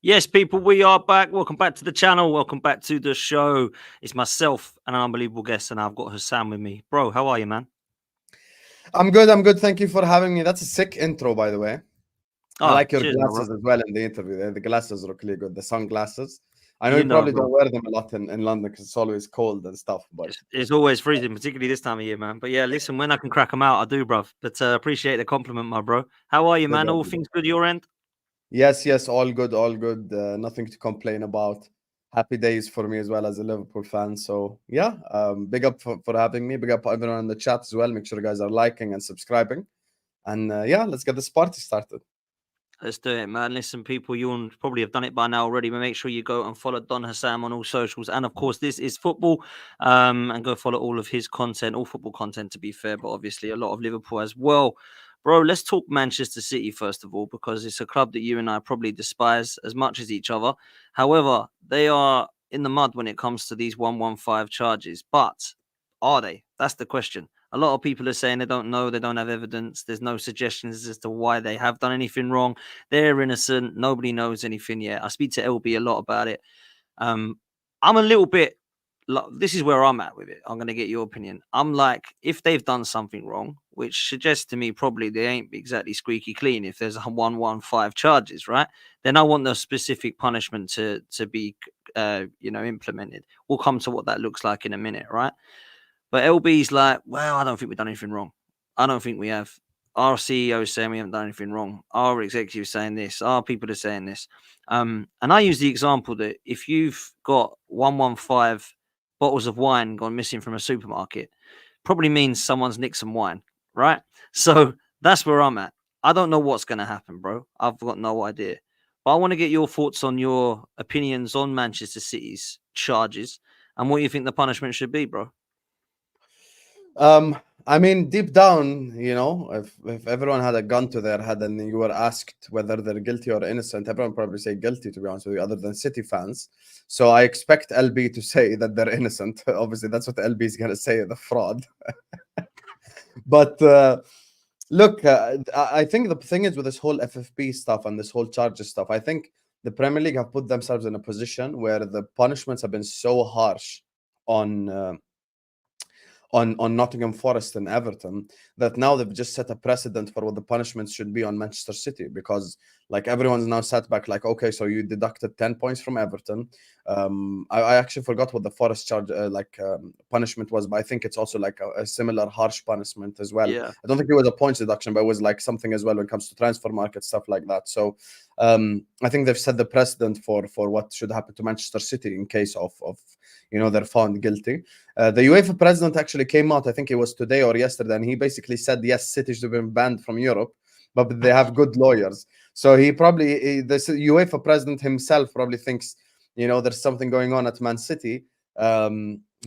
Yes, people, we are back. Welcome back to the channel. Welcome back to the show. It's myself and an unbelievable guest, and I've got Hassan with me. Bro, how are you, man? I'm good. I'm good. Thank you for having me. That's a sick intro, by the way. I Oh, like your cheers, my bro. glasses as well in the interview. The glasses look really good. The sunglasses. I know You you know, probably bro. don't wear them a lot in London because it's always cold and stuff. But It's always freezing, particularly this time of year, man. But yeah, listen, when I can crack them out, I do, bro. But appreciate the compliment, my bro. How are you, good man? on All you. things good your end? Yes, yes, all good, all good. Nothing to complain about. Happy days for me as well as a Liverpool fan. So yeah, big up for having me. Big up everyone in the chat as well. Make sure you guys are liking and subscribing. And yeah, let's get this party started. Let's do it, man. Listen, people, you probably have done it by now already, but make sure you go and follow Don Hassam on all socials. And of course, this is football. And go follow all of his content, all football content to be fair, but obviously a lot of Liverpool as well. Bro, let's talk Manchester City first of all, because it's a club that you and I probably despise as much as each other. However, they are in the mud when it comes to these 115 charges. But are they? That's the question. A lot of people are saying they don't know, they don't have evidence. There's no suggestions as to why they have done anything wrong. They're innocent. Nobody knows anything yet. I speak to LB a lot about it. Um, I'm a little bit. This is where I'm at with it. I'm going to get your opinion. I'm like, if they've done something wrong, which suggests to me probably they ain't exactly squeaky clean. If there's a 115 charges, right? Then I want the specific punishment to be, implemented. We'll come to what that looks like in a minute, right? But LB's like, well, I don't think we've done anything wrong. I don't think we have. Our CEO is saying we haven't done anything wrong. Our executive is saying this. Our people are saying this. And I use the example that if you've got 115 bottles of wine gone missing from a supermarket, probably means someone's nicked some wine, right? So that's where I'm at. I don't know what's going to happen, bro. I've got no idea. But I want to get your thoughts on your opinions on Manchester City's charges and what you think the punishment should be, bro. I mean, deep down, if everyone had a gun to their head and you were asked whether they're guilty or innocent, everyone probably say guilty, to be honest with you, other than City fans. So I expect LB to say that they're innocent. Obviously, that's what LB is gonna say, the fraud. But look, I think the thing is with this whole FFP stuff and this whole charges stuff, I think the Premier League have put themselves in a position where the punishments have been so harsh on. On Nottingham Forest and Everton, that now they've just set a precedent for what the punishments should be on Manchester City, because like everyone's now sat back like, okay, so you deducted 10 points from Everton. I actually forgot what the Forest charge punishment was, but I think it's also like a similar harsh punishment as well. Yeah. I don't think it was a points deduction, but it was like something as well when it comes to transfer market stuff like that. So I think they've set the precedent for what should happen to Manchester City in case of they're found guilty. The UEFA president actually came out, I think it was today or yesterday, and he basically said, yes, City should have been banned from Europe, but they have good lawyers. So the UEFA president himself probably thinks, there's something going on at Man City. But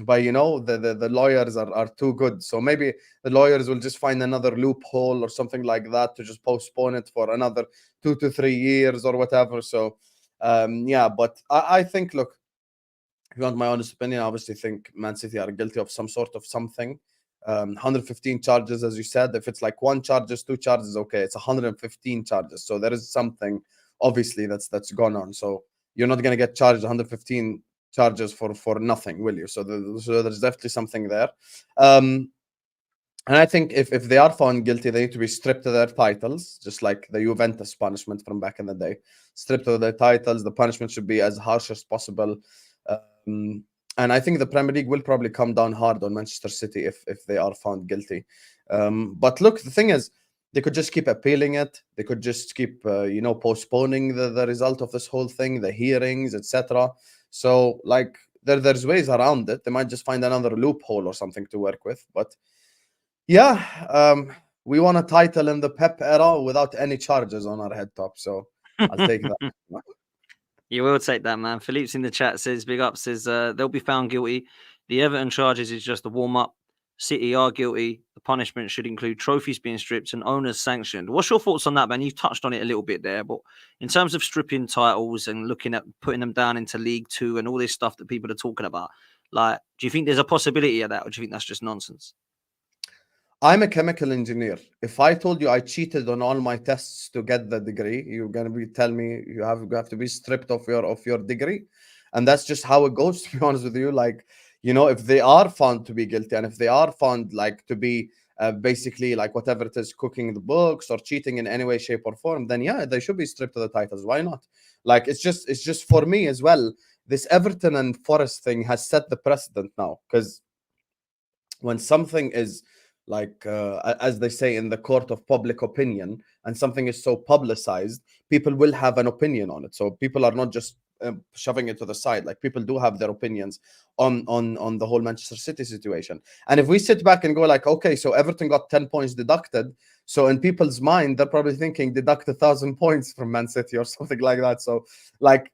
the lawyers are too good. So maybe the lawyers will just find another loophole or something like that to just postpone it for another 2 to 3 years or whatever. So yeah, but I think, look, if you want my honest opinion, I obviously think Man City are guilty of some sort of something. 115 charges, as you said. If it's like one charges, two charges, okay. It's 115 charges. So there is something, obviously, that's gone on. So you're not going to get charged 115 charges for nothing, will you? So there's definitely something there. And I think if they are found guilty, they need to be stripped of their titles, just like the Juventus punishment from back in the day. Stripped of their titles. The punishment should be as harsh as possible. And I think the Premier League will probably come down hard on Manchester City if they are found guilty. But look, the thing is, they could just keep appealing it. They could just keep, postponing the result of this whole thing, the hearings, etc. So, like, there's ways around it. They might just find another loophole or something to work with. But yeah, we won a title in the Pep era without any charges on our head top. So I'll take that. You will take that, man. Philippe's in the chat says, big up, says they'll be found guilty. The Everton charges is just a warm up. City are guilty. The punishment should include trophies being stripped and owners sanctioned. What's your thoughts on that, man? You've touched on it a little bit there, but in terms of stripping titles and looking at putting them down into League Two and all this stuff that people are talking about, like, do you think there's a possibility of that, or do you think that's just nonsense? I'm a chemical engineer. If I told you I cheated on all my tests to get the degree, you're gonna be tell me you have to be stripped of your degree, and that's just how it goes. To be honest with you, like if they are found to be guilty, and if they are found like to be basically like whatever it is, cooking the books or cheating in any way, shape, or form, then yeah, they should be stripped of the titles. Why not? Like it's just for me as well. This Everton and Forest thing has set the precedent now because when something is like as they say in the court of public opinion and something is so publicized, people will have an opinion on it, so people are not just shoving it to the side. Like people do have their opinions on the whole Manchester City situation. And if we sit back and go like, okay, so Everton got 10 points deducted, so in people's mind they're probably thinking deduct 1,000 points from Man City or something like that. So like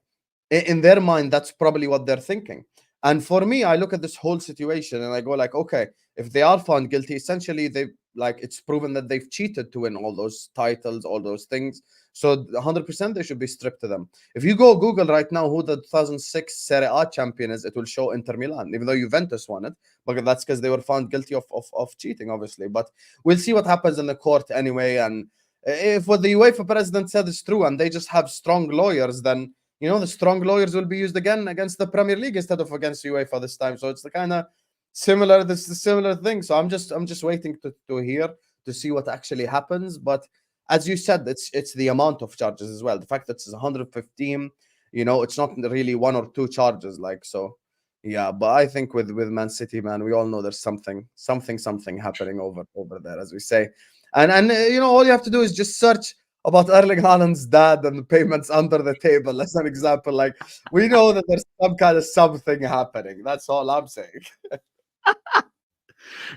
in their mind that's probably what they're thinking. And for me, I look at this whole situation and I go like, okay, if they are found guilty, essentially they like it's proven that they've cheated to win all those titles, all those things. So 100% they should be stripped to them. If you go Google right now who the 2006 Serie A champion is, it will show Inter Milan, even though Juventus won it. But that's because they were found guilty of cheating, obviously. But we'll see what happens in the court anyway. And if what the UEFA president said is true and they just have strong lawyers, then the strong lawyers will be used again against the Premier League instead of against UEFA this time. So it's the kind of similar, this is similar thing. So I'm just waiting to hear to see what actually happens. But as you said, it's the amount of charges as well. The fact that it's 115, it's not really one or two charges. Like so, yeah. But I think with Man City, man, we all know there's something happening over there, as we say. And all you have to do is just search about Erling Haaland's dad and the payments under the table as an example. Like we know that there's some kind of something happening. That's all I'm saying.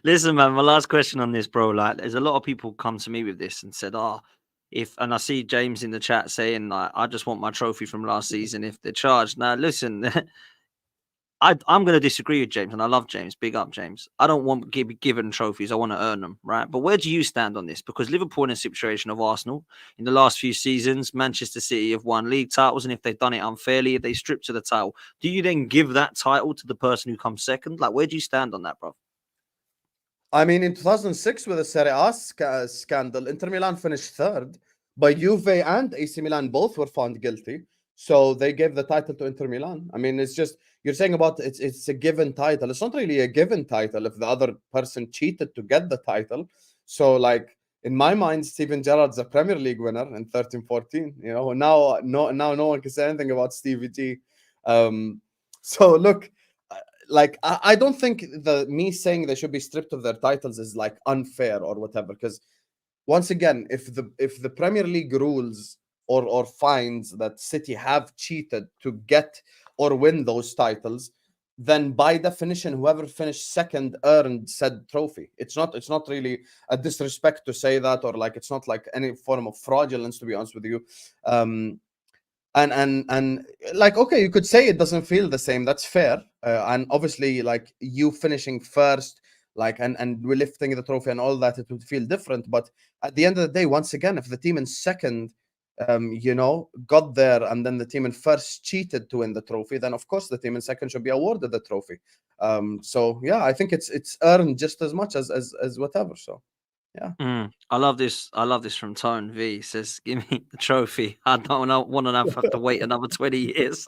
Listen, man, my last question on this, bro. Like, there's a lot of people come to me with this and said, "Oh, and I see James in the chat saying, like, I just want my trophy from last season if they're charged." Now, listen, I'm going to disagree with James, and I love James. Big up, James. I don't want to be given trophies. I want to earn them, right? But where do you stand on this? Because Liverpool in a situation of Arsenal in the last few seasons, Manchester City have won league titles, and if they've done it unfairly, if they strip to the title, do you then give that title to the person who comes second? Like, where do you stand on that, bro? I mean, in 2006 with the Serie A scandal, Inter Milan finished third, but Juve and AC Milan both were found guilty. So they gave the title to Inter Milan. I mean, it's just you're saying about it's a given title. It's not really a given title if the other person cheated to get the title. So like in my mind, Steven Gerrard's a Premier League winner in 13-14. Now no one can say anything about Stevie G. So look, like I don't think me saying they should be stripped of their titles is like unfair or whatever, because once again, if the Premier League rules or finds that City have cheated to get or win those titles, then by definition whoever finished second earned said trophy. It's not really a disrespect to say that, or like it's not like any form of fraudulence, to be honest with you. And like, okay, you could say it doesn't feel the same, that's fair. And obviously like you finishing first, like and we're lifting the trophy and all that, it would feel different. But at the end of the day, once again, if the team in second got there and then the team in first cheated to win the trophy, then of course the team in second should be awarded the trophy. So yeah, I think it's earned just as much as whatever. So yeah. I love this. I love this from Tone V. He says, "Give me the trophy. I don't want to have to wait another 20 years."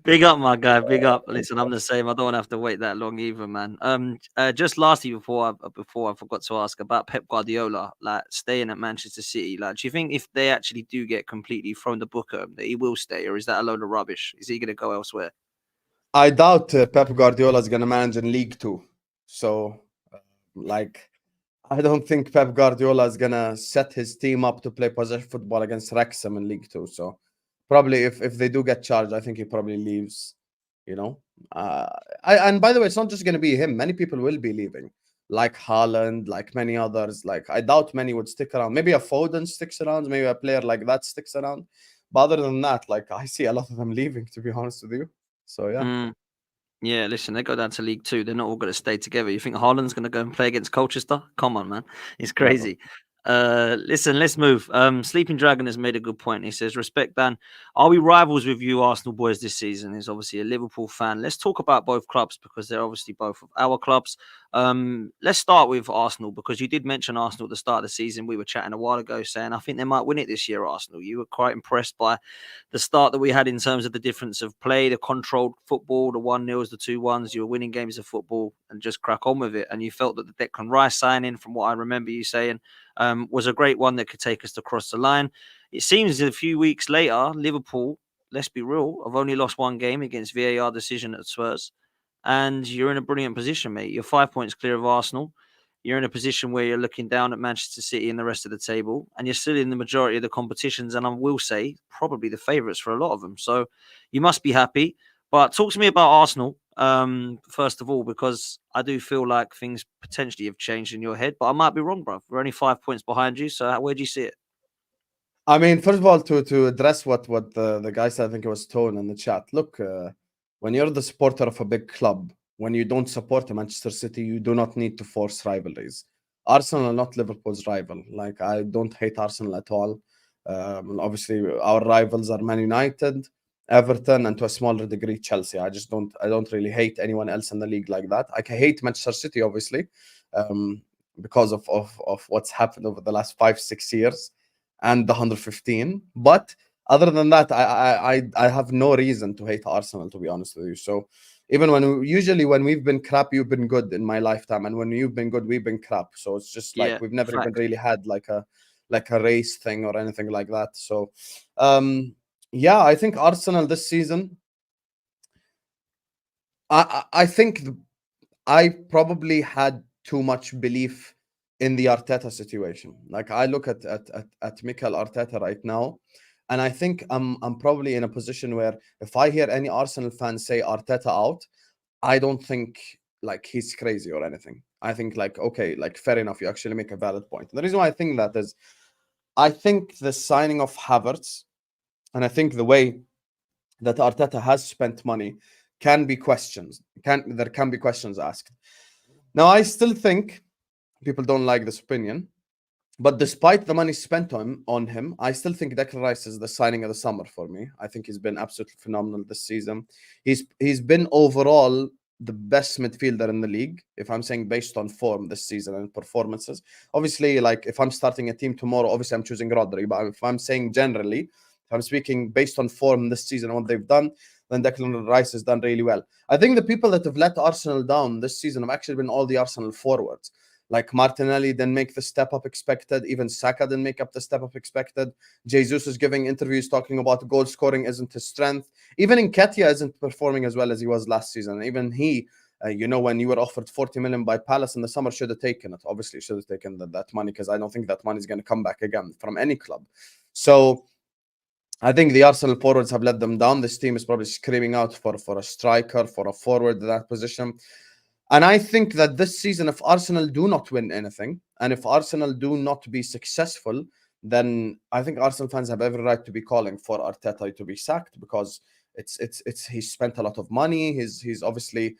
Big up, my guy. Big up. Listen, I'm the same. I don't want to have to wait that long either, man. Just lastly, before I forgot to ask about Pep Guardiola, like staying at Manchester City. Like, do you think if they actually do get completely thrown the book at him, that he will stay, or is that a load of rubbish? Is he going to go elsewhere? I doubt Pep Guardiola is going to manage in League Two. So, like, I don't think Pep Guardiola is going to set his team up to play possession football against Wrexham in League Two. So, probably if they do get charged, I think he probably leaves. You know, and by the way, it's not just going to be him. Many people will be leaving, like Haaland, like many others. Like, I doubt many would stick around. Maybe a Foden sticks around. Maybe a player like that sticks around. But other than that, like, I see a lot of them leaving, to be honest with you. So, yeah. Yeah, listen, they go down to League Two. They're not all going to stay together. You think Haaland's going to go and play against Colchester? Come on, man. It's No. crazy. Listen, let's move. Sleeping Dragon has made a good point. He says, "Respect, Dan. Are we rivals with you, Arsenal boys, this season?" He's obviously a Liverpool fan. Let's talk about both clubs because they're obviously both of our clubs. Let's start with Arsenal, because you did mention Arsenal at the start of the season. We were chatting a while ago saying I think they might win it this year, Arsenal. You were quite impressed by the start that we had in terms of the difference of play, the controlled football, the 1-0s, the 2-1s. You were winning games of football and just crack on with it. And you felt that the Declan Rice signing, from what I remember you saying, was a great one that could take us to cross the line. It seems a few weeks later, Liverpool, let's be real, have only lost one game against VAR decision at Spurs. And you're in a brilliant position, mate. You're 5 points clear of Arsenal. You're in a position where you're looking down at Manchester City and the rest of the table, and you're still in the majority of the competitions, and I will say probably the favourites for a lot of them. So you must be happy. But talk to me about Arsenal, first of all, because I do feel like things potentially have changed in your head, but I might be wrong, bro. We're only 5 points behind you, so where do you see it? I mean, first of all, to address what the guy said, I think it was Tone in the chat. Look, when you're the supporter of a big club, when you don't support Manchester City, you do not need to force rivalries. Arsenal are not Liverpool's rival. Like, I don't hate Arsenal at all. Obviously, our rivals are Man United, Everton, and to a smaller degree Chelsea. I don't really hate anyone else in the league like that. I can hate Manchester City, obviously, because of what's happened over the last 5-6 years and the 115. But other than that, I have no reason to hate Arsenal, to be honest with you. So even usually when we've been crap, you've been good in my lifetime, and when you've been good, we've been crap. So it's just like we've never even really had like a race thing or anything like that. So yeah, I think Arsenal this season, I think I probably had too much belief in the Arteta situation. Like, I look at Mikel Arteta right now, and I think I'm probably in a position where if I hear any Arsenal fans say Arteta out, I don't think like he's crazy or anything. I think like, okay, like fair enough, you actually make a valid point. And the reason why I think that is, I think the signing of Havertz, and I think the way that Arteta has spent money can be questions. There can be questions asked. Now, I still think people don't like this opinion, but despite the money spent on him, I still think Declan Rice is the signing of the summer for me. I think he's been absolutely phenomenal this season. He's been overall the best midfielder in the league, if I'm saying based on form this season and performances. Obviously, like if I'm starting a team tomorrow, obviously I'm choosing Rodri. But if I'm saying generally, if I'm speaking based on form this season and what they've done, then Declan Rice has done really well. I think the people that have let Arsenal down this season have actually been all the Arsenal forwards. Like Martinelli didn't make the step up expected. Even Saka didn't make up the step up expected. Jesus is giving interviews talking about goal scoring isn't his strength. Even Nketiah isn't performing as well as he was last season. Even he, when you were offered 40 million by Palace in the summer, should have taken it. Obviously, should have taken that money, because I don't think that money is going to come back again from any club. So I think the Arsenal forwards have let them down. This team is probably screaming out for a striker, for a forward in that position. And I think that this season, if Arsenal do not win anything, and if Arsenal do not be successful, then I think Arsenal fans have every right to be calling for Arteta to be sacked, because he's spent a lot of money. He's obviously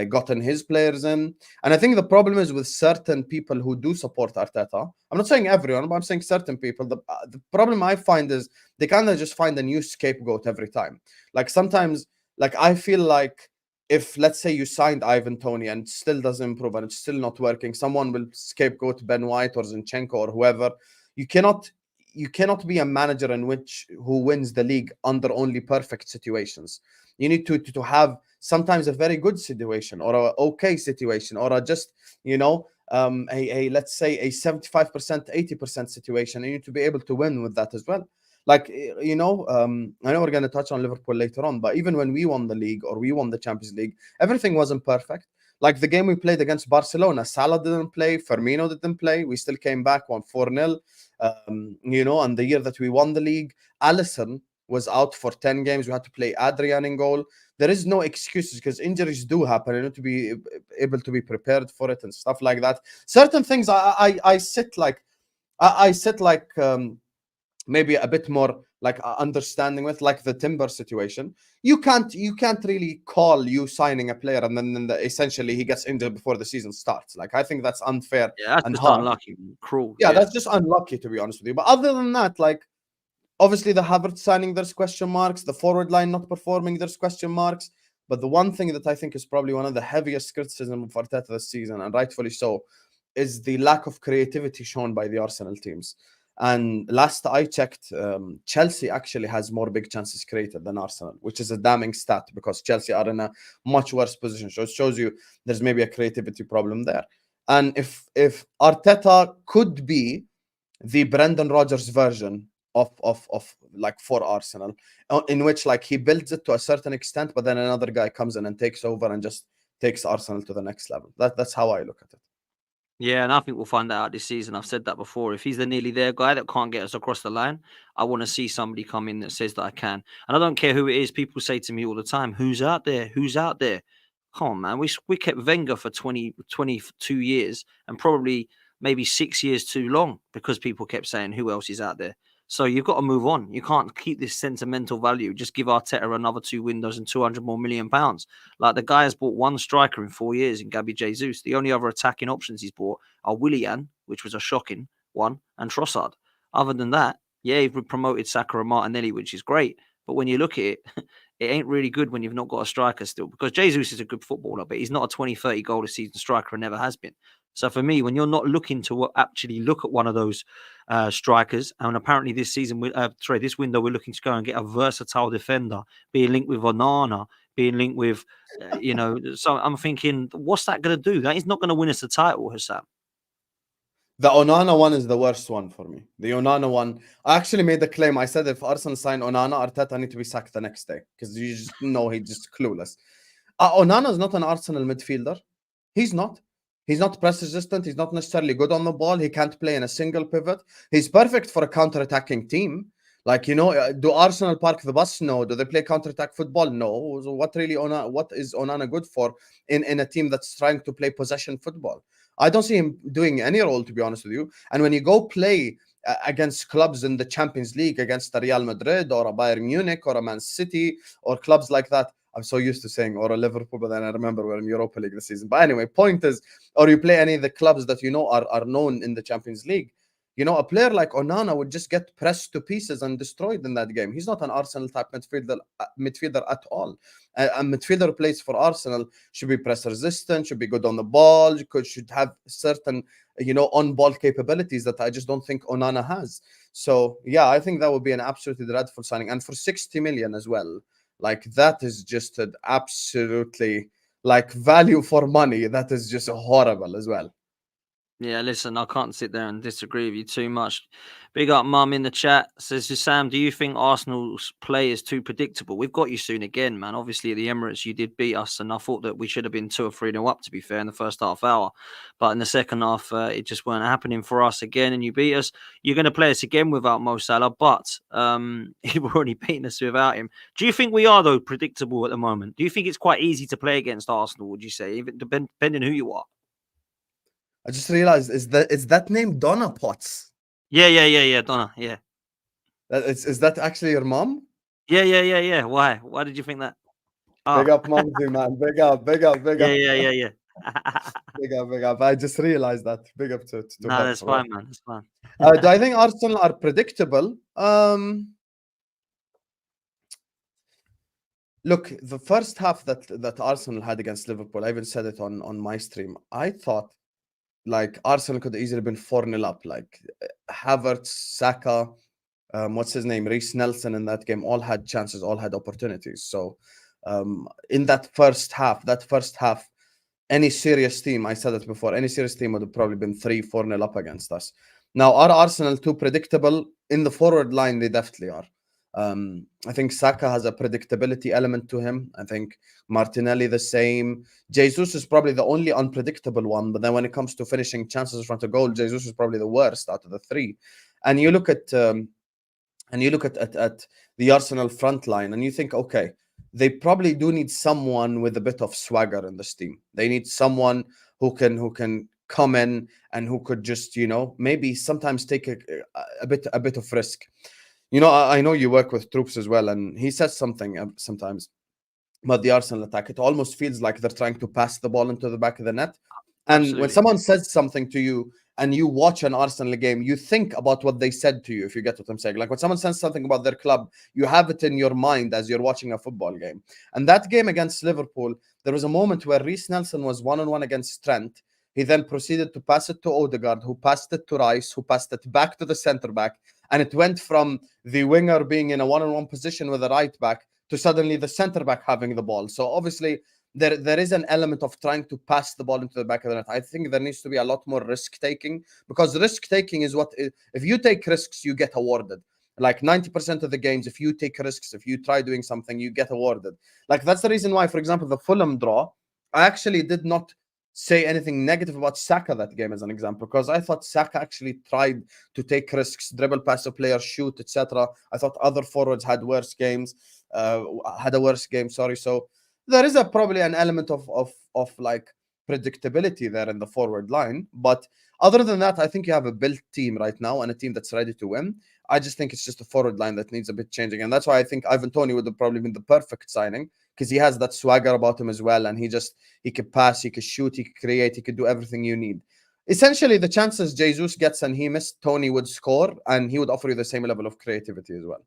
gotten his players in, and I think the problem is with certain people who do support Arteta. I'm not saying everyone, but I'm saying certain people. The problem I find is they kind of just find a new scapegoat every time. Like sometimes, like I feel like, if let's say you signed Ivan Toney and it still doesn't improve and it's still not working, someone will scapegoat Ben White or Zinchenko or whoever. You cannot be a manager who wins the league under only perfect situations. You need to have sometimes a very good situation or a okay situation or a just a let's say a 75%, 80% situation. You need to be able to win with that as well. Like, I know we're going to touch on Liverpool later on, but even when we won the league or we won the Champions League, everything wasn't perfect. Like the game we played against Barcelona, Salah didn't play, Firmino didn't play. We still came back, won 4-0. And the year that we won the league, Alisson was out for 10 games. We had to play Adrian in goal. There is no excuses because injuries do happen. You need to be able to be prepared for it and stuff like that. Certain things I sit like maybe a bit more like understanding with, like the Timber situation. You can't really call you signing a player and then essentially he gets injured before the season starts. Like, I think that's unfair. Yeah, that's and just hard. Unlucky, cruel. Yeah, that's just unlucky, to be honest with you. But other than that, like, obviously the Havertz signing, there's question marks. The forward line not performing, there's question marks. But the one thing that I think is probably one of the heaviest criticism of Arteta this season, and rightfully so, is the lack of creativity shown by the Arsenal teams. And last I checked, Chelsea actually has more big chances created than Arsenal, which is a damning stat because Chelsea are in a much worse position. So it shows you there's maybe a creativity problem there. And if Arteta could be the Brendan Rodgers version of like for Arsenal, in which like he builds it to a certain extent, but then another guy comes in and takes over and just takes Arsenal to the next level. That's how I look at it. Yeah, and I think we'll find that out this season. I've said that before. If he's the nearly there guy that can't get us across the line, I want to see somebody come in that says that I can. And I don't care who it is. People say to me all the time, "Who's out there? Who's out there?" Come on, man. We kept Wenger for 22 years and probably maybe 6 years too long because people kept saying, "Who else is out there?" So you've got to move on. You can't keep this sentimental value. Just give Arteta another 2 windows and 200 more £1 million. Like the guy has bought one striker in 4 years in Gabby Jesus. The only other attacking options he's bought are Willian, which was a shocking one, and Trossard. Other than that, yeah, he's promoted Saka and Martinelli, which is great. But when you look at it, it ain't really good when you've not got a striker still. Because Jesus is a good footballer, but he's not a 20, 30 goal a season striker and never has been. So for me, when you're not looking to actually look at one of those strikers, and apparently this season, this window, we're looking to go and get a versatile defender, being linked with Onana, being linked with, so I'm thinking, what's that going to do? That is not going to win us the title, Hassan. The Onana one is the worst one for me. The Onana one, I actually made the claim. I said if Arsenal sign Onana, Arteta need to be sacked the next day because you just know he's just clueless. Onana is not an Arsenal midfielder. He's not. He's not press resistant. He's not necessarily good on the ball. He can't play in a single pivot. He's perfect for a counter-attacking team. Like, do Arsenal park the bus? No. Do they play counter-attack football? No. So what is Onana good for in a team that's trying to play possession football? I don't see him doing any role, to be honest with you. And when you go play against clubs in the Champions League, against a Real Madrid or a Bayern Munich or a Man City or clubs like that, I'm so used to saying or a Liverpool, but then I remember we're in Europa League this season. But anyway, point is, or you play any of the clubs that are known in the Champions League, a player like Onana would just get pressed to pieces and destroyed in that game. He's not an Arsenal type midfielder at all. A midfielder who plays for Arsenal should be press resistant, should be good on the ball, should have certain on-ball capabilities that I just don't think Onana has. So yeah, I think that would be an absolutely dreadful signing, and for 60 million as well. Like that is just an absolutely like value for money. That is just horrible as well. Yeah, listen, I can't sit there and disagree with you too much. Big up, Mum, in the chat. Says, Sam, do you think Arsenal's play is too predictable? We've got you soon again, man. Obviously, at the Emirates, you did beat us, and I thought that we should have been 2 or 3-0 up, to be fair, in the first half hour. But in the second half, it just weren't happening for us again, and you beat us. You're going to play us again without Mo Salah, but you've already beaten us without him. Do you think we are, though, predictable at the moment? Do you think it's quite easy to play against Arsenal, would you say, even depending who you are? I just realized is that name Donna Potts? Yeah, Donna. Yeah. Is that actually your mom? Yeah. Why? Why did you think that? Oh. Big up, Momsy, man. Big up. Yeah. Big up. I just realized that. Big up to No, her. that's fine, man. That's fine. Do I think Arsenal are predictable? Look, the first half that Arsenal had against Liverpool, I even said it on my stream. I thought like Arsenal could easily been 4-0 up. Like Havertz, Saka, what's his name, Reece Nelson in that game, all had chances, all had opportunities. So in that first half, any serious team, I said it before, any serious team would have probably been 3-4-0 up against us. Now, are Arsenal too predictable? In the forward line, they definitely are. I think Saka has a predictability element to him. I think Martinelli the same. Jesus is probably the only unpredictable one, but then when it comes to finishing chances in front of goal, Jesus is probably the worst out of the three. And you look at the Arsenal front line, and you think, okay, they probably do need someone with a bit of swagger in this team. They need someone who can come in and who could just maybe sometimes take a bit of risk. I know you work with troops as well, and he says something sometimes about the Arsenal attack. It almost feels like they're trying to pass the ball into the back of the net. And Absolutely. when someone says something to you and you watch an Arsenal game, you think about what they said to you, if you get what I'm saying. Like when someone says something about their club, you have it in your mind as you're watching a football game. And that game against Liverpool, there was a moment where Reece Nelson was one-on-one against Trent. He then proceeded to pass it to Odegaard, who passed it to Rice, who passed it back to the centre back. And it went from the winger being in a one-on-one position with the right back to suddenly the centre back having the ball. So obviously, there is an element of trying to pass the ball into the back of the net. I think there needs to be a lot more risk taking, because risk taking is what, if you take risks, you get awarded. Like 90% of the games, if you take risks, if you try doing something, you get awarded. Like that's the reason why, for example, the Fulham draw, I actually did not say anything negative about Saka that game as an example, because I thought Saka actually tried to take risks, dribble past a player, shoot, etc. I thought other forwards had worse games, had a worse game. Sorry, so there is probably an element of like predictability there in the forward line. But other than that, I think you have a built team right now and a team that's ready to win. I just think it's just a forward line that needs a bit changing. And that's why I think Ivan Toney would have probably been the perfect signing, because he has that swagger about him as well. And he could pass, he could shoot, he could create, he could do everything you need. Essentially, the chances Jesus gets and he missed, Toney would score and he would offer you the same level of creativity as well.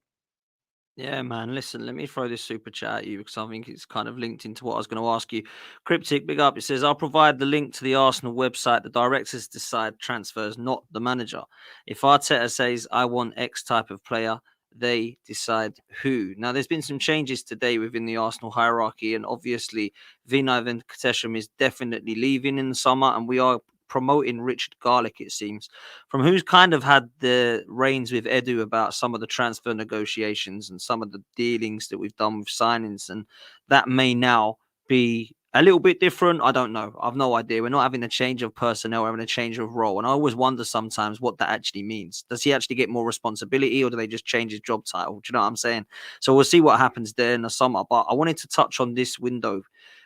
Yeah, man. Listen, let me throw this super chat at you because I think it's kind of linked into what I was going to ask you. Cryptic, big up. It says, I'll provide the link to the Arsenal website. The directors decide transfers, not the manager. If Arteta says, I want X type of player, they decide who. Now, there's been some changes today within the Arsenal hierarchy, and obviously, Vinay Venkatesham is definitely leaving in the summer, and we are promoting Richard Garlick, it seems, from who's kind of had the reins with Edu about some of the transfer negotiations and some of the dealings that we've done with signings. And that may now be a little bit different. I don't know. I've no idea. We're not having a change of personnel, we're having a change of role. And I always wonder sometimes what that actually means. Does he actually get more responsibility, or do they just change his job title? Do you know what I'm saying? So we'll see what happens there in the summer. But I wanted to touch on this window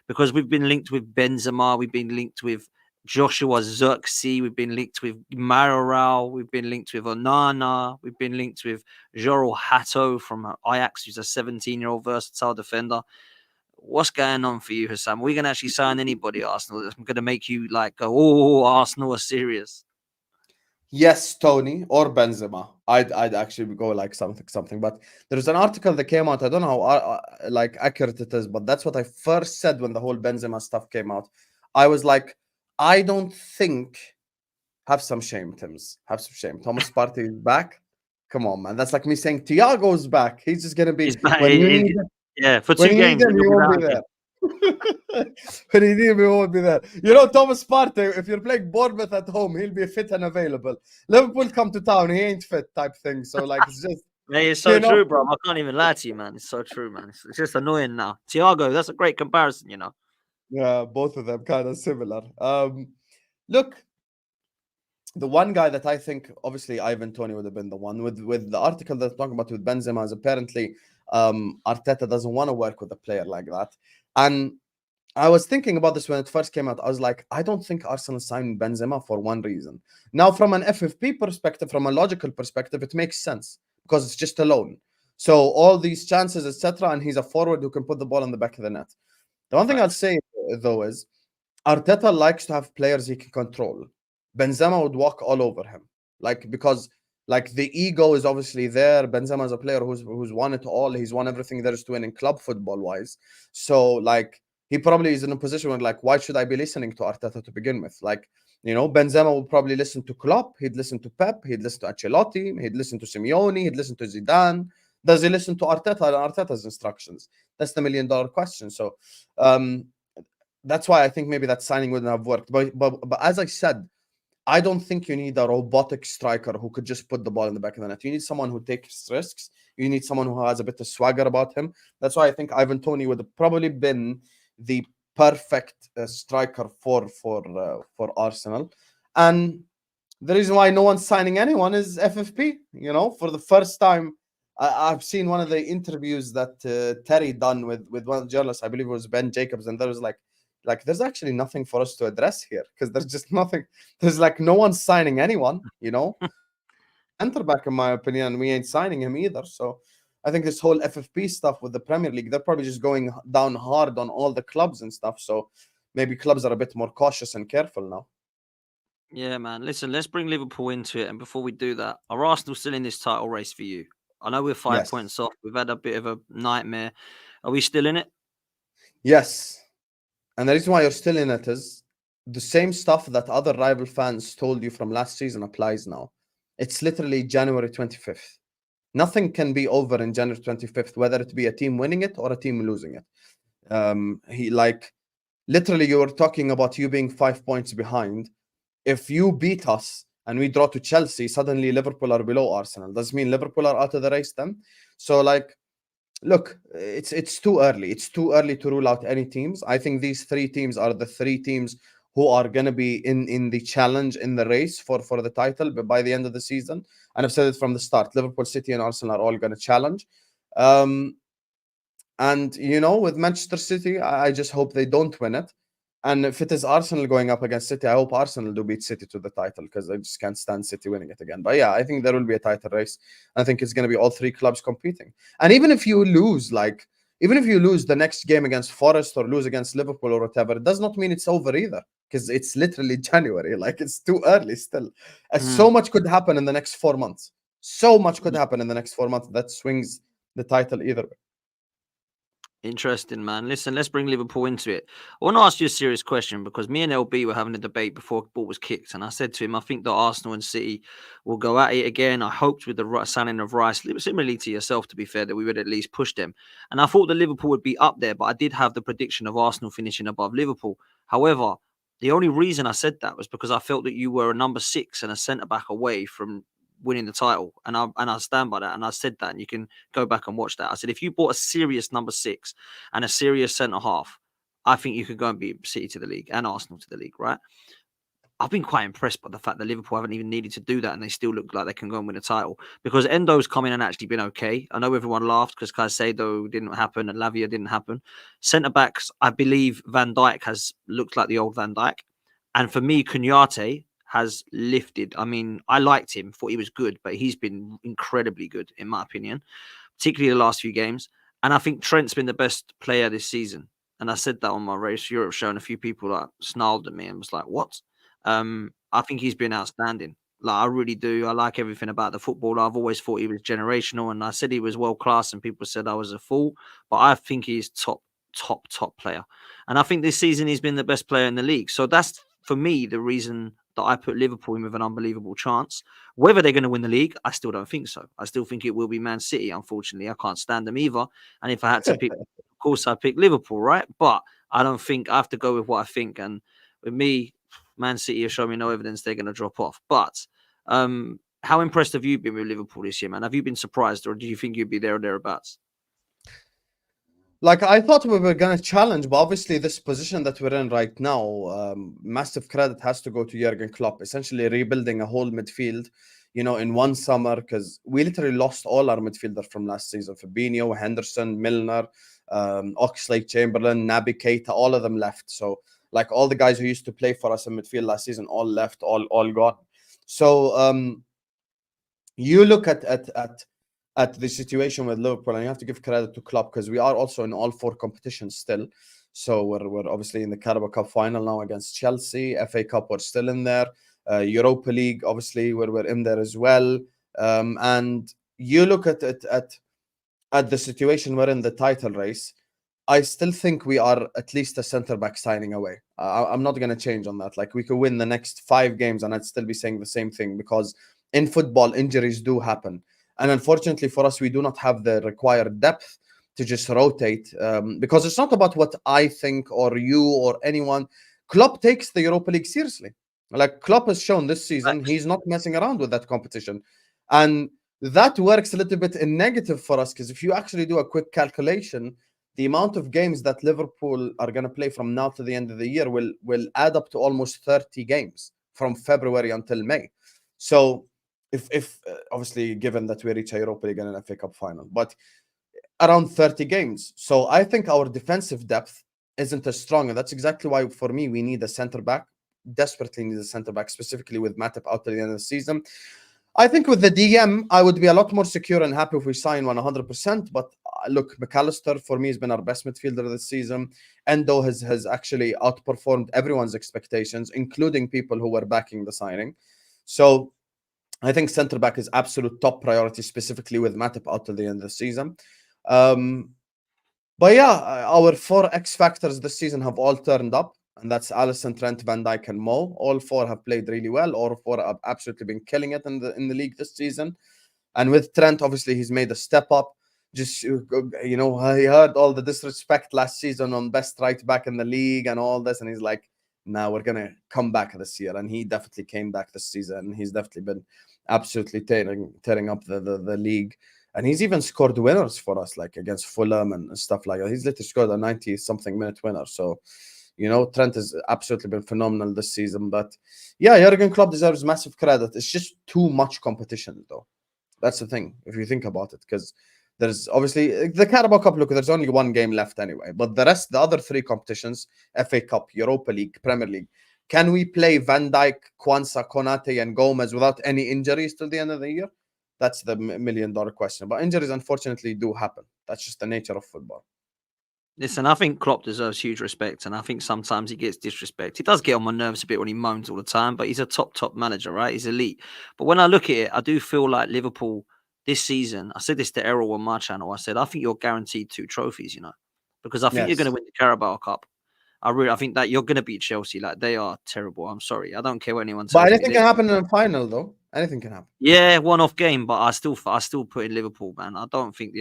because we've been linked with Benzema, we've been linked with Joshua Zirkzee, we've been linked with Mayoral, we've been linked with Onana, we've been linked with Jorel Hato from Ajax, who's a 17-year-old versatile defender. What's going on for you, Hassam? Are we going to actually sign anybody, Arsenal, that's going to make you like go, oh, Arsenal are serious? Yes, Tony or Benzema. I'd actually go like something. But there's an article that came out. I don't know how like accurate it is, but that's what I first said when the whole Benzema stuff came out. I was like, I don't think. Have some shame, Tims. Have some shame. Thomas Partey is back. Come on, man. That's like me saying Thiago's back. He's just gonna be He's back, when you need him. yeah, for When 2 you need games. him, he won't be there. When you need him, he won't be there. You know, Thomas Partey, if you're playing Bournemouth at home, he'll be fit and available. Liverpool come to town, he ain't fit type thing. So like it's just Hey, it's so true, bro. I can't even lie to you, man. It's so true, man. It's just annoying now. Thiago, that's a great comparison, you know. Yeah, both of them kind of similar. Look, the one guy that I think, obviously, Ivan Toney would have been the one with the article that's talking about with Benzema is apparently Arteta doesn't want to work with a player like that. And I was thinking about this when it first came out. I was like, I don't think Arsenal signed Benzema for one reason. Now, from an FFP perspective, from a logical perspective, it makes sense because it's just a loan. So all these chances, etc., and he's a forward who can put the ball in the back of the net. The one thing I'll say though is Arteta likes to have players he can control. Benzema would walk all over him, like because like the ego is obviously there. Benzema is a player who's won it all. He's won everything there is to win in club football wise. So like he probably is in a position where like, why should I be listening to Arteta to begin with? Like, you know, Benzema will probably listen to Klopp. He'd listen to Pep. He'd listen to Ancelotti. He'd listen to Simeone. He'd listen to Zidane. Does he listen to Arteta and Arteta's instructions? That's the $1 million question. So that's why I think maybe that signing wouldn't have worked. But as I said, I don't think you need a robotic striker who could just put the ball in the back of the net. You need someone who takes risks. You need someone who has a bit of swagger about him. That's why I think Ivan Toney would have probably been the perfect striker for Arsenal. And the reason why no one's signing anyone is FFP. You know, for the first time, I've seen one of the interviews that Terry done with one of the journalists. I believe it was Ben Jacobs, and there was like there's actually nothing for us to address here because there's just nothing. There's like no one's signing anyone, you know. Enter back, in my opinion, and we ain't signing him either. So I think this whole FFP stuff with the Premier League, they're probably just going down hard on all the clubs and stuff. So maybe clubs are a bit more cautious and careful now. Yeah, man. Listen, let's bring Liverpool into it. And before we do that, are Arsenal still in this title race for you? I know we're 5 points Yes. off. We've had a bit of a nightmare. Are we still in it? Yes. And the reason why you're still in it is the same stuff that other rival fans told you from last season applies now. It's literally January 25th. Nothing can be over in January 25th, whether it be a team winning it or a team losing it. He like literally you were talking about you being 5 points behind. If you beat us and we draw to Chelsea, suddenly Liverpool are below Arsenal. Does it mean Liverpool are out of the race then? So like look, it's too early. It's too early to rule out any teams. I think these three teams are the three teams who are going to be in the challenge in the race for the title but by the end of the season. And I've said it from the start. Liverpool, City, and Arsenal are all going to challenge. Um, and with Manchester City, I just hope they don't win it. And if it is Arsenal going up against City, I hope Arsenal do beat City to the title because I just can't stand City winning it again. But yeah, I think there will be a title race. I think it's going to be all three clubs competing. And even if you lose, the next game against Forest or lose against Liverpool or whatever, it does not mean it's over either because it's literally January. Like it's too early still. So much could happen in the next 4 months. So much could happen in the next 4 months that swings the title either way. Interesting, man. Listen, let's bring Liverpool into it. I want to ask you a serious question because me and LB were having a debate before the ball was kicked, and I said to him, I think that Arsenal and City will go at it again. I hoped with the signing of Rice, similarly to yourself, to be fair, that we would at least push them. And I thought that Liverpool would be up there, but I did have the prediction of Arsenal finishing above Liverpool. However, the only reason I said that was because I felt that you were a number 6 and a centre back away from winning the title, and I stand by that. And I said that, and you can go back and watch that. I said if you bought a serious number 6 and a serious centre half, I think you could go and beat City to the league and Arsenal to the league, right? I've been quite impressed by the fact that Liverpool haven't even needed to do that and they still look like they can go and win a title because Endo's come in and actually been okay. I know everyone laughed because Caicedo didn't happen and Lavia didn't happen. Centre backs, I believe Van Dijk has looked like the old Van Dijk. And for me, Cunhate has lifted. I mean, I liked him, thought he was good, but he's been incredibly good, in my opinion, particularly the last few games. And I think Trent's been the best player this season. And I said that on my Race Europe show, and a few people like snarled at me and was like, "What?" I think he's been outstanding. Like I really do. I like everything about the football. I've always thought he was generational, and I said he was world class, and people said I was a fool. But I think he's top player. And I think this season he's been the best player in the league. So that's for me the reason that I put Liverpool in with an unbelievable chance. Whether they're going to win the league, I still don't think so. I still think it will be Man City. Unfortunately, I can't stand them either. And if I had to pick, of course, I pick Liverpool, right? But I don't think I have to go with what I think. And with me, Man City have shown me no evidence they're going to drop off. But how impressed have you been with Liverpool this year, man? Have you been surprised, or do you think you'd be there or thereabouts? Like I thought we were gonna challenge, but obviously this position that we're in right now, massive credit has to go to Jurgen Klopp. Essentially rebuilding a whole midfield, in one summer because we literally lost all our midfielders from last season: Fabinho, Henderson, Milner, Oxlade-Chamberlain, Naby Keita, all of them left. So like all the guys who used to play for us in midfield last season, all left, all gone. So you look at the situation with Liverpool, and you have to give credit to Klopp because we are also in all 4 competitions still. So we're obviously in the Carabao Cup final now against Chelsea. FA Cup, we're still in there. Europa League, obviously, we're in there as well. And you look at the situation we're in, the title race. I still think we are at least a centre back signing away. I'm not going to change on that. Like we could win the next 5 games, and I'd still be saying the same thing because in football, injuries do happen. And unfortunately for us, we do not have the required depth to just rotate because it's not about what I think or you or anyone. Klopp takes the Europa League seriously. Like Klopp has shown this season, he's not messing around with that competition. And that works a little bit in negative for us because if you actually do a quick calculation, the amount of games that Liverpool are going to play from now to the end of the year will add up to almost 30 games from February until May. So if obviously given that we reach a Europa League and an FA Cup final, but around 30 games. So I think our defensive depth isn't as strong, and that's exactly why for me we need a centre back. Desperately need a centre back, specifically with Matip out to the end of the season. I think with the DM, I would be a lot more secure and happy if we sign 100%. But look, McAllister for me has been our best midfielder this season. Endo has actually outperformed everyone's expectations, including people who were backing the signing. So I think centre back is absolute top priority, specifically with Matip out till the end of the season. But yeah, our 4 X factors this season have all turned up, and that's Alisson, Trent, Van Dijk, and Mo. All 4 have played really well. All 4 have absolutely been killing it in the league this season. And with Trent, obviously, he's made a step up. Just he heard all the disrespect last season on best right back in the league and all this, and he's like, "Now we're gonna come back this year." And he definitely came back this season. He's definitely been absolutely tearing up the league. And he's even scored winners for us, like against Fulham and stuff like that. He's literally scored a 90-something minute winner. So, Trent has absolutely been phenomenal this season. But yeah, Jurgen Klopp deserves massive credit. It's just too much competition, though. That's the thing, if you think about it, because there's obviously the Carabao Cup. Look, there's only 1 game left anyway. But the other 3 competitions, FA Cup, Europa League, Premier League, can we play Van Dijk, Kwanzaa, Konate, and Gomez without any injuries till the end of the year? That's the million-dollar question. But injuries, unfortunately, do happen. That's just the nature of football. Listen, I think Klopp deserves huge respect, and I think sometimes he gets disrespect. He does get on my nerves a bit when he moans all the time, but he's a top manager, right? He's elite. But when I look at it, I do feel like Liverpool this season, I said this to Errol on my channel, I said, I think you're guaranteed 2 trophies, because I think you're going to Yes. win the Carabao Cup. I think that you're going to beat Chelsea. Like, they are terrible. I'm sorry. I don't care what anyone But tells me. anything can happen in a final, though. Anything can happen. Yeah, one-off game, but I still put in Liverpool, man. I don't think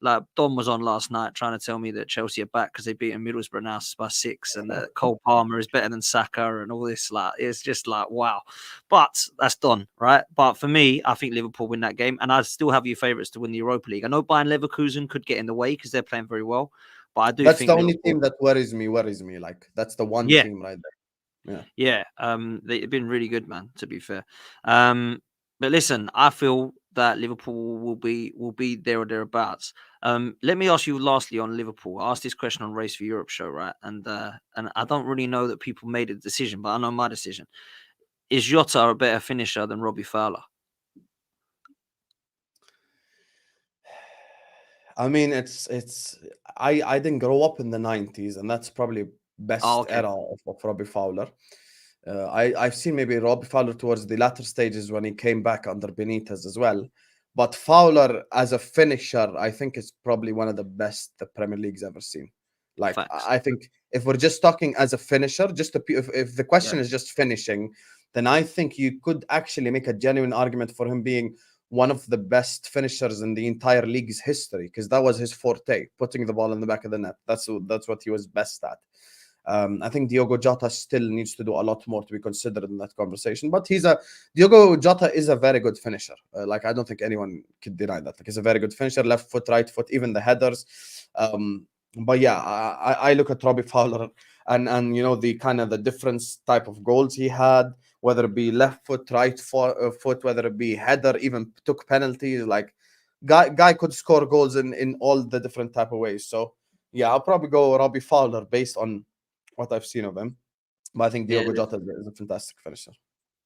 like Don was on last night trying to tell me that Chelsea are back because they beat Middlesbrough now by 6, and that Cole Palmer is better than Saka and all this. Like, it's just like, wow. But that's Don, right? But for me, I think Liverpool win that game, and I still have your favourites to win the Europa League. I know Bayern Leverkusen could get in the way because they're playing very well, but I do That's think the only Liverpool, team that worries me. Like, that's the one yeah, team right there. yeah, they've been really good, man, to be fair. But listen, I feel that Liverpool will be there or thereabouts. Let me ask you lastly on Liverpool. I asked this question on Race for Europe show, right? And I don't really know that people made a decision, but I know my decision. Is Jota a better finisher than Robbie Fowler? I mean, I didn't grow up in the 90s, and that's probably Oh, best okay. era of Robbie Fowler. I've seen maybe Robbie Fowler towards the latter stages when he came back under Benitez as well. But Fowler as a finisher, I think is probably one of the best the Premier League's ever seen. Like, Facts. I think if we're just talking as a finisher, if the Yeah. question is just finishing, then I think you could actually make a genuine argument for him being one of the best finishers in the entire league's history, because that was his forte, putting the ball in the back of the net. That's what he was best at. I think Diogo Jota still needs to do a lot more to be considered in that conversation. But Diogo Jota is a very good finisher. Like, I don't think anyone could deny that. Like, he's a very good finisher, left foot, right foot, even the headers. But yeah, I look at Robbie Fowler and the kind of the different type of goals he had, whether it be left foot, right foot, whether it be header, even took penalties. Like, guy could score goals in all the different type of ways. So yeah, I'll probably go Robbie Fowler based on what I've seen of him. But I think Yeah. Diogo Jota is a fantastic finisher.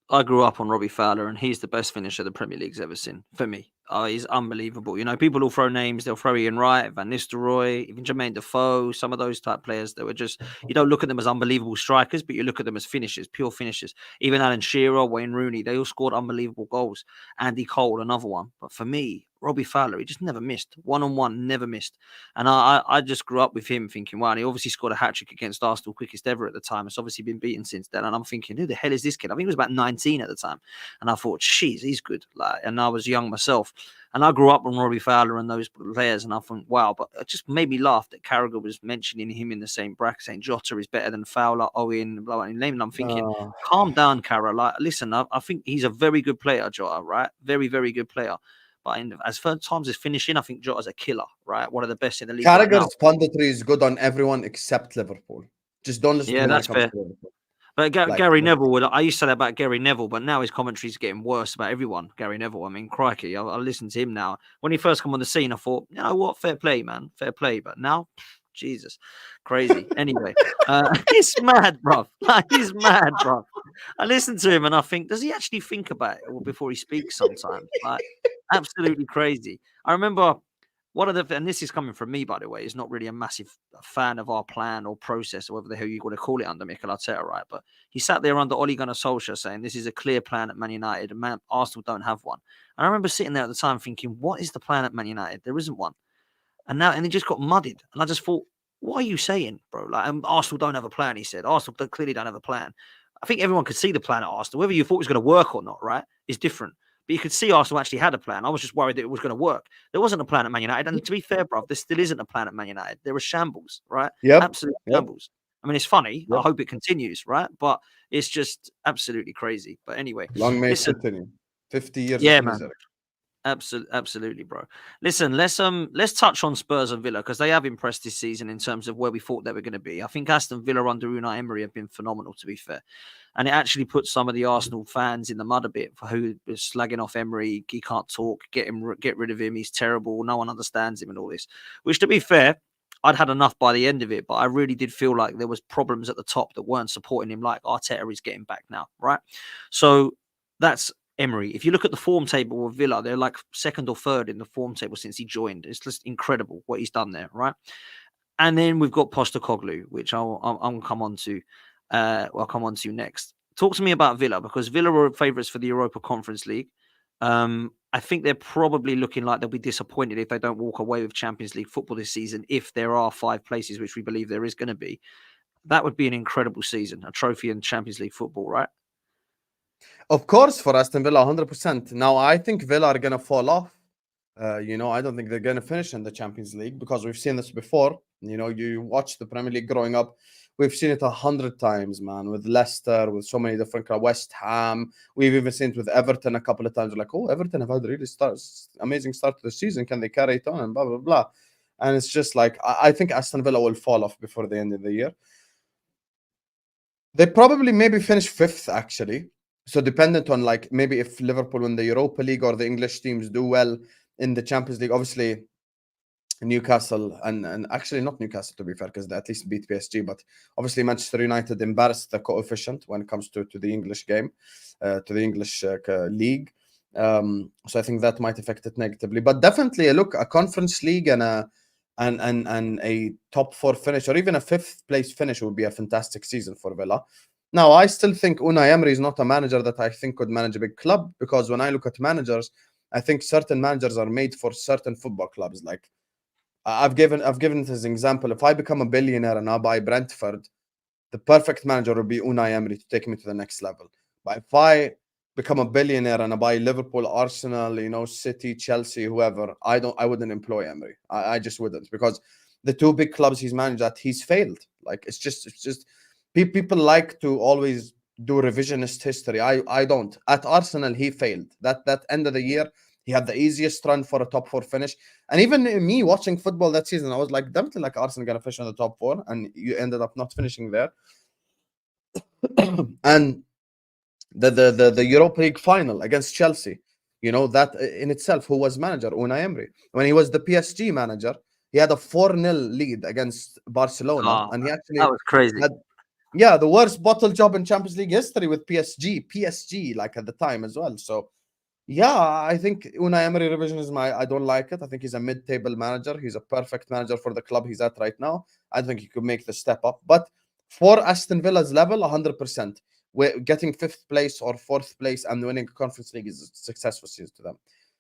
I grew up on Robbie Fowler, and he's the best finisher the Premier League's ever seen for me. Oh, he's unbelievable. People will throw names. They'll throw Ian Wright, Van Nistelrooy, even Jermaine Defoe, some of those type players that were just, you don't look at them as unbelievable strikers, but you look at them as finishers, pure finishers. Even Alan Shearer, Wayne Rooney, they all scored unbelievable goals. Andy Cole, another one. But for me, Robbie Fowler, he just never missed. One-on-one, never missed. And I just grew up with him thinking, wow, and he obviously scored a hat-trick against Arsenal, quickest ever at the time. It's obviously been beaten since then. And I'm thinking, who the hell is this kid? I think he was about 19 at the time. And I thought, jeez, he's good. And I was young myself. And I grew up on Robbie Fowler and those players. And I thought, wow. But it just made me laugh that Carragher was mentioning him in the same bracket, saying Jota is better than Fowler, Owen, blah, blah, and name. And I'm thinking, calm down, Carra. Like, listen, I think he's a very good player, Jota, right? Very, very good player. But as third times as finishing, I think Jota's a killer, right? One of the best in the league right now. Carragher's punditry is good on everyone except Liverpool. Just don't listen to Yeah, him when that's it comes fair. to Liverpool. But Like, Gary Neville, I used to say that about Gary Neville, but now his commentary's getting worse about everyone. Gary Neville, I mean, crikey, I listen to him now. When he first came on the scene, I thought, you know what, fair play, man, fair play. But now, Jesus, crazy. Anyway, it's mad, bruv. Like, he's mad, bruv. I listen to him and I think, does he actually think about it before he speaks sometimes? Like, absolutely crazy. I remember one of the, and this is coming from me, by the way, is not really a massive fan of our plan or process, or whatever the hell you want to call it under Mikel Arteta, right? But he sat there under Ole Gunnar Solskjaer saying, this is a clear plan at Man United, and Arsenal don't have one. And I remember sitting there at the time thinking, what is the plan at Man United? There isn't one. And he just got muddied. And I just thought, what are you saying, bro? Like, Arsenal don't have a plan, he said. Arsenal clearly don't have a plan. I think everyone could see the plan at Arsenal. Whether you thought it was going to work or not, right, is different. But you could see Arsenal actually had a plan. I was just worried that it was going to work. There wasn't a plan at Man United. And to be fair, bro, there still isn't a plan at Man United. There are shambles, right? Yep. Absolute shambles. I mean, it's funny. Yep. I hope it continues, right? But it's just absolutely crazy. But anyway. Long may it continue. 50 years Yeah, of man. misery. Absolutely, bro. Listen, let's touch on Spurs and Villa, because they have impressed this season in terms of where we thought they were going to be. I think Aston Villa under Unai Emery have been phenomenal, to be fair, and it actually put some of the Arsenal fans in the mud a bit for who was slagging off Emery. He can't talk. Get rid of him. He's terrible. No one understands him and all this. Which, to be fair, I'd had enough by the end of it, but I really did feel like there was problems at the top that weren't supporting him. Like Arteta is getting back now, right? So that's Emery. If you look at the form table of Villa, they're like second or third in the form table since he joined. It's just incredible what he's done there, right? And then we've got Postecoglou, which I'll come on to. I'll come on to next. Talk to me about Villa, because Villa were favourites for the Europa Conference League. I think they're probably looking like they'll be disappointed if they don't walk away with Champions League football this season, if there are 5 places, which we believe there is going to be. That would be an incredible season, a trophy in Champions League football, right? Of course, for Aston Villa, 100%. Now, I think Villa are going to fall off. I don't think they're going to finish in the Champions League, because we've seen this before. You watch the Premier League growing up. We've seen it 100 times, man, with Leicester, with so many different clubs, West Ham. We've even seen it with Everton a couple of times. We're like, oh, Everton have had a really amazing start to the season. Can they carry it on? And blah, blah, blah. And it's just like, I think Aston Villa will fall off before the end of the year. They probably maybe finish 5th, actually. So dependent on, like, maybe if Liverpool win the Europa League or the English teams do well in the Champions League. Obviously, Newcastle and actually not Newcastle, to be fair, because they at least beat PSG. But obviously Manchester United embarrassed the coefficient when it comes to the English game, to the English league. So I think that might affect it negatively. But definitely, look, a Conference League and a top 4 finish, or even a 5th place finish, would be a fantastic season for Villa. Now, I still think Unai Emery is not a manager that I think could manage a big club, because when I look at managers, I think certain managers are made for certain football clubs. Like, I've given it as an example. If I become a billionaire and I buy Brentford, the perfect manager would be Unai Emery to take me to the next level. But if I become a billionaire and I buy Liverpool, Arsenal, City, Chelsea, whoever, I wouldn't employ Emery. I just wouldn't, because the 2 big clubs he's managed at, he's failed. Like, it's just people like to always do revisionist history. I don't. At Arsenal, he failed. That end of the year, he had the easiest run for a top 4 finish. And even me watching football that season, I was like, definitely like Arsenal gonna finish on the top 4, and you ended up not finishing there. And the Europa League final against Chelsea, that in itself, who was manager? Unai Emery. When he was the PSG manager, he had a 4-0 lead against Barcelona, and he actually that was crazy. had the worst bottle job in Champions League history with PSG, like at the time as well. So I think Unai Emery revisionism, I don't like it. I think he's a mid-table manager. He's a perfect manager for the club he's at right now. I think he could make the step up. But for Aston Villa's level, 100%. We're getting 5th place or 4th place and winning a Conference League is a successful season to them.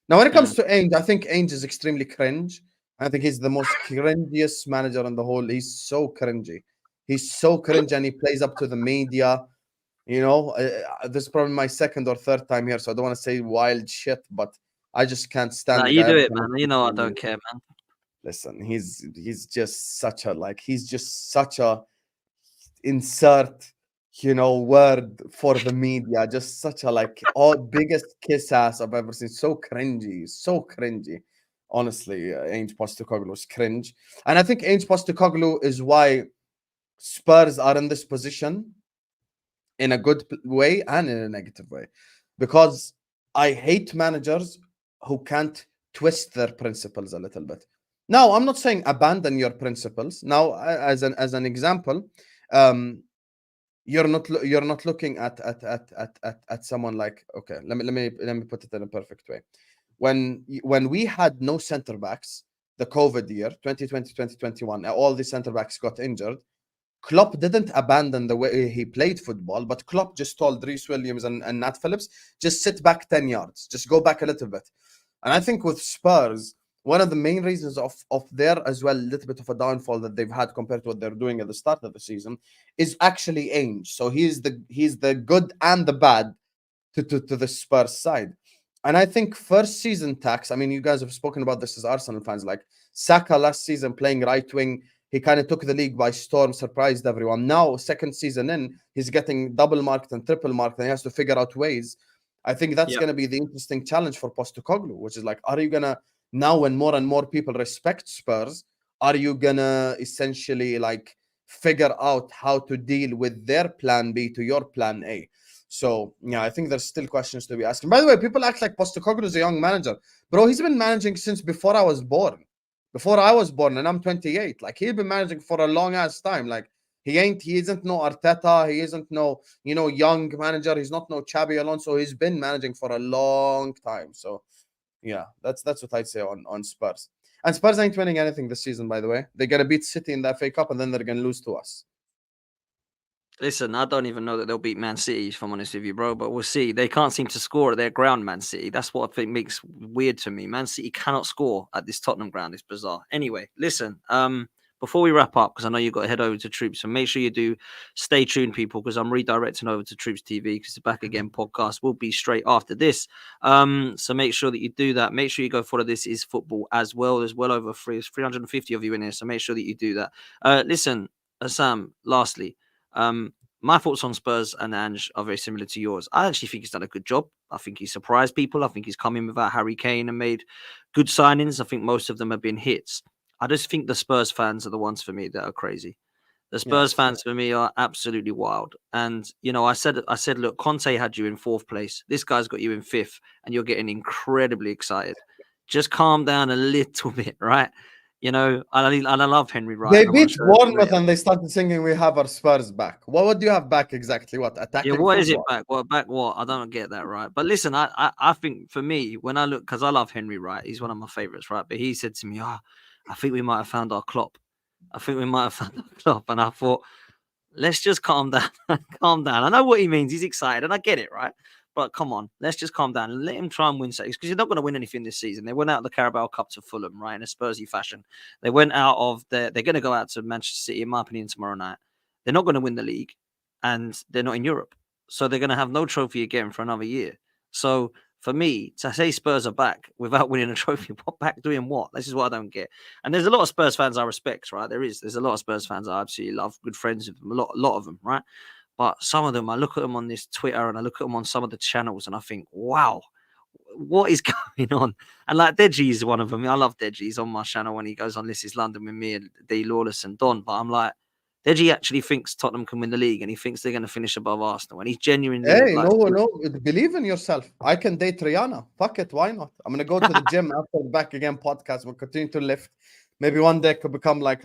Now, when it comes to Ainge, I think Ainge is extremely cringe. I think he's the most cringiest manager in the whole. He's so cringy. He's so cringe, and he plays up to the media. This is probably my 2nd or 3rd time here, so I don't want to say wild shit, but I just can't stand it. the You guy. do it, man. I don't care, man. Listen, he's just such a insert, word for the media. Just such a biggest kiss ass I've ever seen. So cringy. Honestly, Ainge Postecoglou is cringe, and I think Ainge Postecoglou is why Spurs are in this position, in a good way and in a negative way, because I hate managers who can't twist their principles a little bit. Now, I'm not saying abandon your principles. Now, as an example, um, you're not looking at someone like, okay, let me put it in a perfect way. When we had no center backs, the COVID year, 2020, 2021, all the center backs got injured. Klopp didn't abandon the way he played football, but Klopp just told Reece Williams and Nat Phillips, just sit back 10 yards, just go back a little bit. And I think with Spurs, one of the main reasons of their as well little bit of a downfall that they've had compared to what they're doing at the start of the season is actually Ainge. So he's the good and the bad to the Spurs side. And I think first season tax, I mean, you guys have spoken about this as Arsenal fans, like Saka last season playing right wing, he kind of took the league by storm, surprised everyone. Now, second season in, he's getting double marked and triple marked, and he has to figure out ways. I think that's Yeah. going to be the interesting challenge for Postecoglou, which is like, are you going to, now when more and more people respect Spurs, are you going to essentially like figure out how to deal with their plan B to your plan A? So, yeah, I think there's still questions to be asked. And by the way, people act like Postecoglou is a young manager. Bro, he's been managing since before I was born. Before I was born, and I'm 28. Like, he's been managing for a long ass time. Like, he isn't no Arteta. He isn't no, young manager. He's not no Xabi Alonso. He's been managing for a long time. So, yeah, that's what I'd say on Spurs. And Spurs ain't winning anything this season, by the way. They're gonna beat City in the FA Cup, and then they're gonna lose to us. Listen, I don't even know that they'll beat Man City, if I'm honest with you, bro. But we'll see. They can't seem to score at their ground, Man City. That's what I think makes weird to me. Man City cannot score at this Tottenham ground. It's bizarre. Anyway, listen. Before we wrap up, because I know you've got to head over to Troops, so make sure you do stay tuned, people, because I'm redirecting over to Troops TV because the Back Again podcast will be straight after this. So make sure that you do that. Make sure you go follow This Is Football as well. There's well over 350 of you in here, so make sure that you do that. Listen, Sam, lastly, my thoughts on Spurs and Ange are very similar to yours. I actually think he's done a good job. I think he's surprised people. I think he's come in without Harry Kane and made good signings. I think most of them have been hits. I just think the Spurs fans are the ones for me that are crazy. The Spurs Yes. fans for me are absolutely wild. And I said, look, Conte had you in fourth place. This guy's got you in fifth, and you're getting incredibly excited. Just calm down a little bit, right? And I love Henry Wright. They And I want to beat show it Bournemouth later. and they started singing, "We have our Spurs back." What do you have back exactly? What, Yeah, attacking what is it football? back? What back? What? I don't get that right. But listen, I think for me, when I look, because I love Henry Wright, he's one of my favorites, right? But he said to me, I think we might have found our Klopp. I think we might have found our Klopp. And I thought, let's just calm down. Calm down. I know what he means. He's excited, and I get it, right? But come on, let's just calm down and let him try and win something, because you're not going to win anything this season. They went out of the Carabao Cup to Fulham, right, in a Spursy fashion. They went out of they're going to go out to Manchester City, in my opinion, tomorrow night. They're not going to win the league, and they're not in Europe, so they're going to have no trophy again for another year. So for me, to say Spurs are back without winning a trophy, what back doing what? This is what I don't get. And there's a lot of Spurs fans I respect, right? There's a lot of Spurs fans I absolutely love, good friends with them, a lot of them, right? But some of them, I look at them on this Twitter and I look at them on some of the channels and I think, wow, what is going on? And like Deji is one of them. I love Deji. He's on my channel when he goes on This Is London with me and D Lawless and Don. But I'm like, Deji actually thinks Tottenham can win the league and he thinks they're going to finish above Arsenal. And he's genuinely Hey, like, no, believe in yourself. I can date Rihanna. Fuck it, why not? I'm gonna go to the gym after the Back Again podcast. We'll continue to lift. Maybe one day I could become like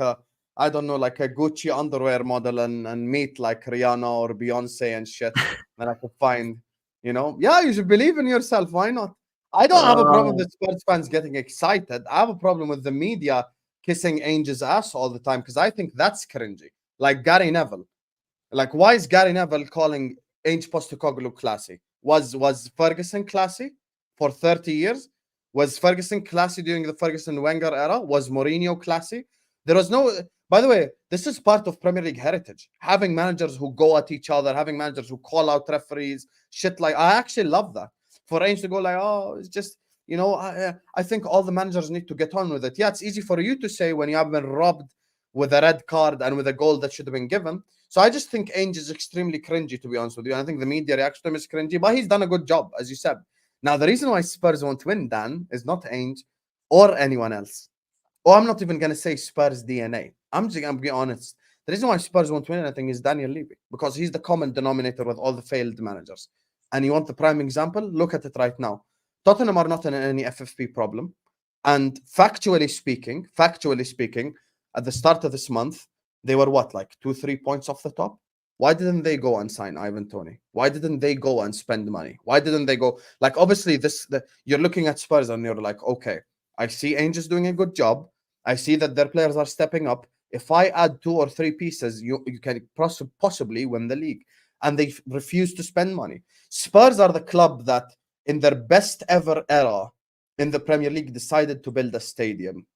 I don't know, like a Gucci underwear model and meet like Rihanna or Beyonce and shit. And I could find, yeah, you should believe in yourself. Why not? I don't have a problem oh, with Spurs fans getting excited. I have a problem with the media kissing Ainge's ass all the time because I think that's cringy. Like Gary Neville. Like, why is Gary Neville calling Ange Postecoglou classy? Was Ferguson classy for 30 years? Was Ferguson classy during the Ferguson Wenger era? Was Mourinho classy? There was no. By the way, this is part of Premier League heritage. Having managers who go at each other, having managers who call out referees, shit like. I actually love that. For Ange to go like, oh, it's just. I think all the managers need to get on with it. Yeah, it's easy for you to say when you have been robbed with a red card and with a goal that should have been given. So I just think Ainge is extremely cringy, to be honest with you. I think the media reaction to him is cringy, but he's done a good job, as you said. Now, the reason why Spurs won't win, Dan, is not Ainge or anyone else. Or I'm not even going to say Spurs DNA. I'm just going to be honest. The reason why Spurs won't win anything is Daniel Levy, because he's the common denominator with all the failed managers. And you want the prime example? Look at it right now. Tottenham are not in any FFP problem. And factually speaking, at the start of this month, they were what, like 2-3 points off the top. Why didn't they go and sign Ivan Toney? Why didn't they go and spend money? Why didn't they go? Like, obviously, you're looking at Spurs and you're like, okay, I see Ainge's doing a good job. I see that their players are stepping up. If I add 2 or 3 pieces, you can possibly win the league. And they refuse to spend money. Spurs are the club that, in their best ever era in the Premier League, decided to build a stadium.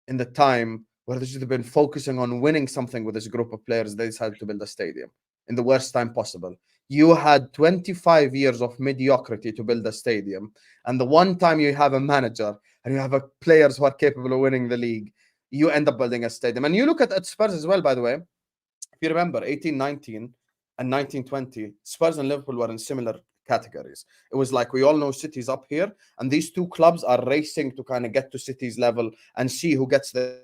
In the time where they should have been focusing on winning something with this group of players, they decided to build a stadium in the worst time possible. You had 25 years of mediocrity to build a stadium. And the one time you have a manager and you have players who are capable of winning the league, you end up building a stadium. And you look at Spurs as well, by the way. If you remember, 1819 and 1920, Spurs and Liverpool were in similar categories. It was like, we all know City's up here, and these two clubs are racing to kind of get to City's level and see who gets there.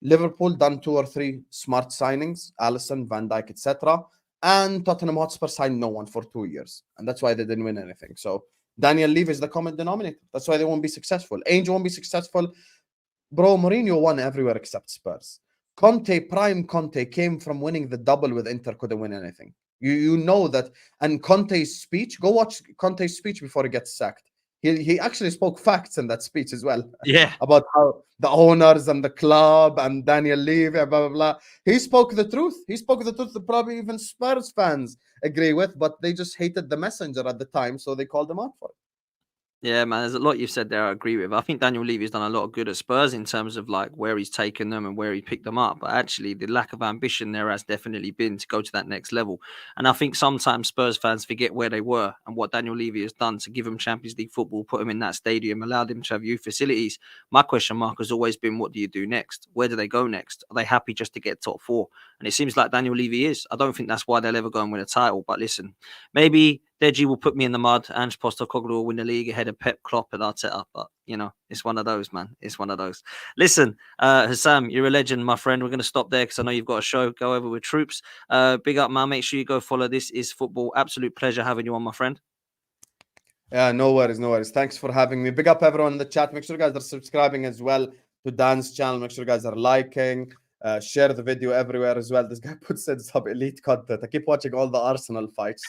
Liverpool done 2 or 3 smart signings, Alisson, Van Dijk, etc. And Tottenham Hotspur signed no one for 2 years. And that's why they didn't win anything. So Daniel Levy is the common denominator. That's why they won't be successful. Ainge won't be successful. Bro, Mourinho won everywhere except Spurs. Prime Conte came from winning the double with Inter, couldn't win anything. You know that. And Conte's speech, go watch Conte's speech before he gets sacked. He actually spoke facts in that speech as well. Yeah. About how the owners and the club and Daniel Levy, blah, blah, blah. He spoke the truth. He spoke the truth that probably even Spurs fans agree with, but they just hated the messenger at the time, so they called him out for it. Yeah, man, there's a lot you've said there I agree with. I think Daniel Levy's done a lot of good at Spurs in terms of like where he's taken them and where he picked them up. But actually, the lack of ambition there has definitely been to go to that next level. And I think sometimes Spurs fans forget where they were and what Daniel Levy has done to give them Champions League football, put them in that stadium, allowed them to have youth facilities. My question mark has always been, what do you do next? Where do they go next? Are they happy just to get top 4? And it seems like Daniel Levy is. I don't think that's why they'll ever go and win a title. But listen, maybe Deji will put me in the mud. Ange Postecoglou will win the league ahead of Pep, Klopp and Arteta. But, it's one of those, man. It's one of those. Listen, Hassam, you're a legend, my friend. We're going to stop there because I know you've got a show. Go over with Troops. Big up, man. Make sure you go follow This Is Football. Absolute pleasure having you on, my friend. Yeah, no worries, no worries. Thanks for having me. Big up everyone in the chat. Make sure you guys are subscribing as well to Dan's channel. Make sure you guys are liking. Share the video everywhere as well. This guy puts in some elite content. I keep watching all the Arsenal fights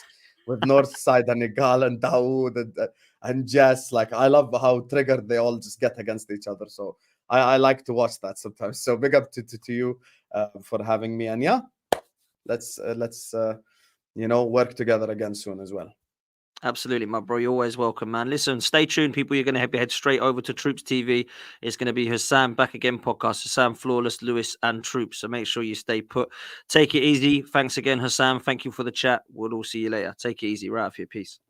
with Northside and Igal and Dawood and Jess. Like, I love how triggered they all just get against each other. So I like to watch that sometimes. So big up to you for having me. And yeah, let's work together again soon as well. Absolutely, my bro. You're always welcome, man. Listen, stay tuned, people. You're going to head straight over to Troops TV. It's going to be Hassam Back Again podcast. Hassam, Flawless, Lewis, and Troops. So make sure you stay put. Take it easy. Thanks again, Hassam. Thank you for the chat. We'll all see you later. Take it easy. Right off your peace.